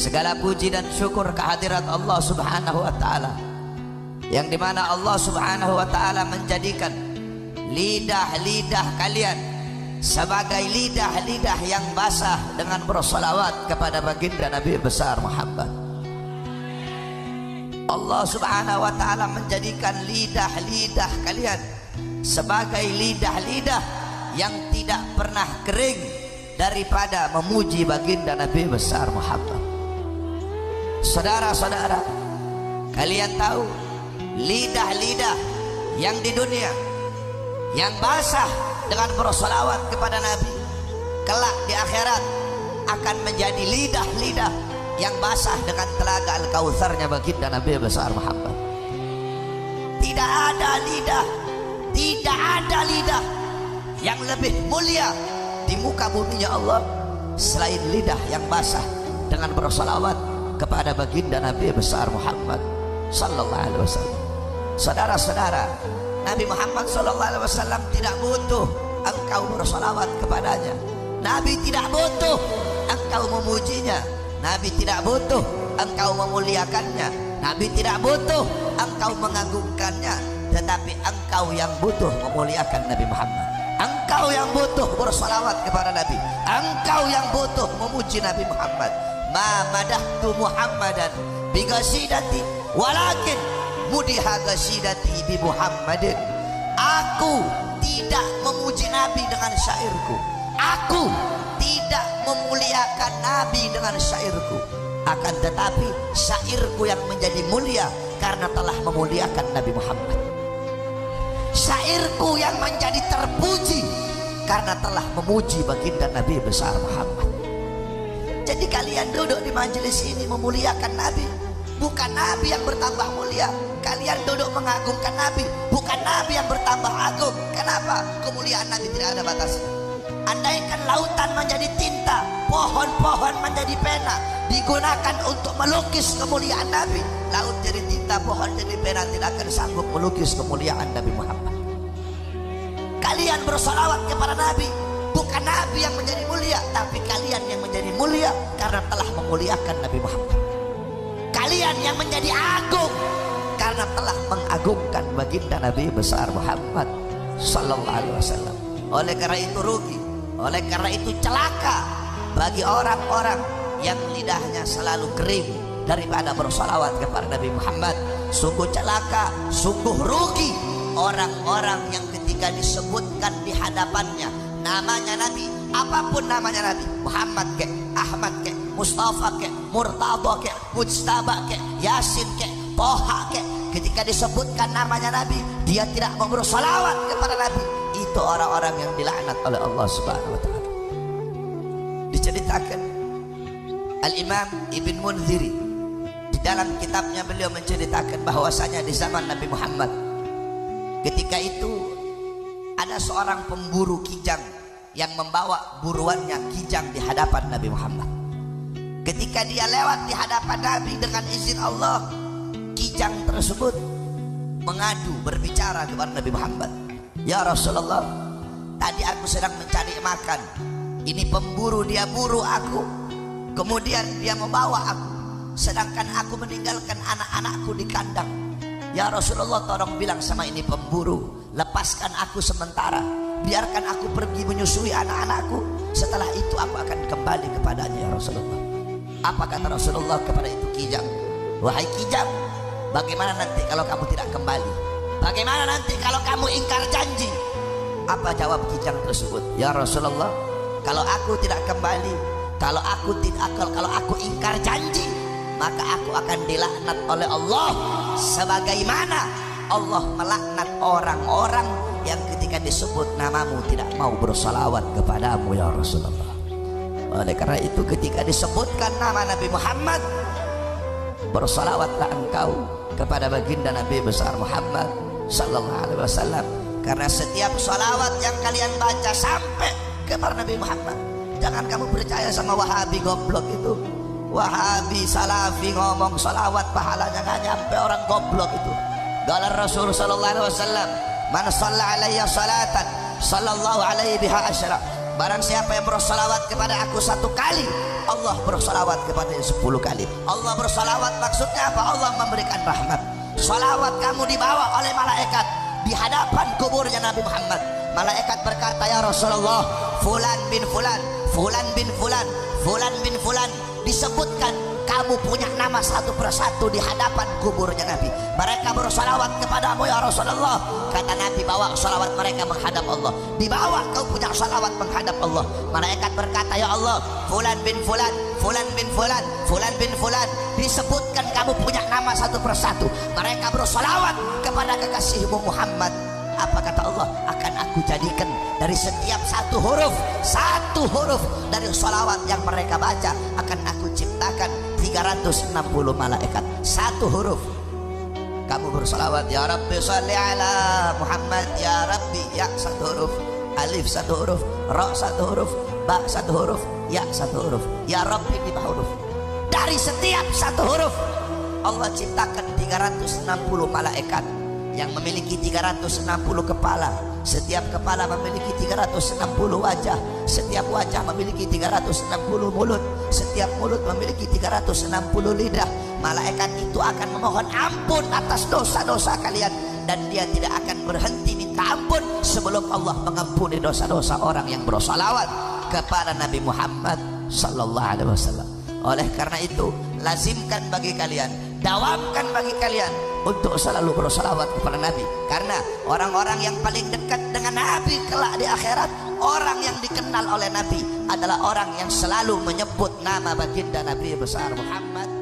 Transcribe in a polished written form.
Segala puji dan syukur kehadirat Allah Subhanahu wa taala, yang dimana Allah Subhanahu wa taala menjadikan lidah-lidah kalian sebagai lidah-lidah yang basah dengan bersolawat kepada baginda Nabi besar Muhammad. Allah Subhanahu wa taala menjadikan lidah-lidah kalian sebagai lidah-lidah yang tidak pernah kering daripada memuji baginda Nabi besar Muhammad. Saudara-saudara, kalian tahu lidah-lidah yang di dunia yang basah dengan bersolawat kepada Nabi, kelak di akhirat akan menjadi lidah-lidah yang basah dengan telaga Al-Kautsarnya baginda Nabi besar Muhammad. Tidak ada lidah yang lebih mulia di muka buminya Allah selain lidah yang basah dengan bersolawat kepada baginda Nabi besar Muhammad sallallahu alaihi wasallam. Saudara-saudara, Nabi Muhammad sallallahu alaihi wasallam tidak butuh engkau bersolawat kepadanya. Nabi tidak butuh engkau memujinya. Nabi tidak butuh engkau memuliakannya. Nabi tidak butuh engkau mengagungkannya. Tetapi engkau yang butuh memuliakan Nabi Muhammad. Engkau yang butuh bersolawat kepada Nabi. Engkau yang butuh memuji Nabi Muhammad. Ma madahtu Muhammadan bi qasidati walakin mudiha qasidati bi Muhammadin. Aku tidak memuji Nabi dengan syairku. Aku tidak memuliakan Nabi dengan syairku. Akan tetapi syairku yang menjadi mulia karena telah memuliakan Nabi Muhammad. Syairku yang menjadi terpuji karena telah memuji baginda Nabi besar Muhammad. Jadi kalian duduk di majelis ini memuliakan Nabi, bukan Nabi yang bertambah mulia. Kalian duduk mengagungkan Nabi, bukan Nabi yang bertambah agung. Kenapa? Kemuliaan Nabi tidak ada batasnya. Andaikan lautan menjadi tinta, pohon-pohon menjadi pena, digunakan untuk melukis kemuliaan Nabi, laut jadi tinta, pohon jadi pena, tidak akan sanggup melukis kemuliaan Nabi Muhammad. Kalian bersolawat kepada Nabi, bukan Nabi yang menjadi mulia, tapi kalian yang menjadi mulia karena telah memuliakan Nabi Muhammad. Kalian yang menjadi agung karena telah mengagungkan baginda Nabi besar Muhammad sallallahu alaihi wasallam. Oleh karena itu rugi, oleh karena itu celaka bagi orang-orang yang lidahnya selalu kering daripada bersolawat kepada Nabi Muhammad. Sungguh celaka, sungguh rugi orang-orang yang ketika disebutkan di hadapannya namanya Nabi, apapun namanya Nabi, Muhammad ke, Ahmad ke, Mustafa ke, Murtada ke, Mujtaba ke, Yasin ke, Toha ke, ketika disebutkan namanya Nabi dia tidak mau bersolawat kepada Nabi. Itu orang-orang yang dilaknat oleh Allah Subhanahu wa taala. Diceritakan Al-Imam Ibn Munziri di dalam kitabnya, beliau menceritakan bahwasanya di zaman Nabi Muhammad ketika itu ada seorang pemburu kijang yang membawa buruannya kijang di hadapan Nabi Muhammad. Ketika dia lewat di hadapan Nabi dengan izin Allah, kijang tersebut mengadu, berbicara kepada Nabi Muhammad. Ya Rasulullah, tadi aku sedang mencari makan. Ini pemburu, dia buru aku, kemudian dia membawa aku, sedangkan aku meninggalkan anak-anakku di kandang. Ya Rasulullah, tolong bilang sama ini pemburu, lepaskan aku sementara, biarkan aku pergi menyusui anak-anakku. Setelah itu aku akan kembali kepadanya ya Rasulullah. Apa kata Rasulullah kepada itu kijang? Wahai kijang, bagaimana nanti kalau kamu tidak kembali? Bagaimana nanti kalau kamu ingkar janji? Apa jawab kijang tersebut? Ya Rasulullah, kalau aku tidak kembali, kalau aku ingkar janji, maka aku akan dilaknat oleh Allah sebagaimana Allah melaknat orang-orang yang ketika disebut namamu tidak mau bersalawat kepadamu ya Rasulullah. Oleh karena itu ketika disebutkan nama Nabi Muhammad, bersalawatlah engkau kepada baginda Nabi besar Muhammad sallallahu alaihi wasallam, karena setiap salawat yang kalian baca sampai kepada Nabi Muhammad. Jangan kamu percaya sama Wahabi goblok itu. Wahabi salafi ngomong salawat pahalanya nggak nyampe, orang goblok itu. Qala Rasul sallallahu alaihi wasallam, man shalla alayya salatan sallallahu alaihi biha asyra Barang siapa yang bersolawat kepada aku 1 kali, Allah bersolawat kepadanya 10 kali. Allah bersolawat maksudnya apa? Allah memberikan rahmat. Solawat kamu dibawa oleh malaikat di hadapan kuburnya Nabi Muhammad. Malaikat berkata, ya Rasulullah, fulan bin fulan, fulan bin fulan, fulan bin fulan, disebutkan kamu punya nama satu persatu di hadapan kuburnya Nabi. Mereka bersolawat kepadamu ya Rasulullah. Kata Nabi, bawa solawat mereka menghadap Allah. Dibawa kau punya solawat menghadap Allah. Malaikat berkata, ya Allah, fulan bin fulan, fulan bin fulan, fulan bin fulan, disebutkan kamu punya nama satu persatu. Mereka bersolawat kepada kekasihmu Muhammad. Apa kata Allah? Akan aku jadikan dari setiap satu huruf dari sholawat yang mereka baca, akan aku ciptakan 360 malaikat. 1 huruf. Kamu bersolawat, ya Rabbi sholli ala Muhammad, ya Rabbi, ya 1 huruf, alif 1 huruf, ra 1 huruf, ba 1 huruf, ya 1 huruf, ya Rabbi 5 huruf. Dari setiap 1 huruf Allah ciptakan 360 malaikat yang memiliki 360 kepala. Setiap kepala memiliki 360 wajah. Setiap wajah memiliki 360 mulut. Setiap mulut memiliki 360 lidah. Malaikat itu akan memohon ampun atas dosa-dosa kalian, dan dia tidak akan berhenti minta ampun sebelum Allah mengampuni dosa-dosa orang yang bersolawat kepada Nabi Muhammad sallallahu alaihi wasallam. Oleh karena itu, lazimkan bagi kalian, dawamkan bagi kalian untuk selalu bersolawat kepada Nabi. Karena orang-orang yang paling dekat dengan Nabi kelak di akhirat, orang yang dikenal oleh Nabi adalah orang yang selalu menyebut nama baginda Nabi besar Muhammad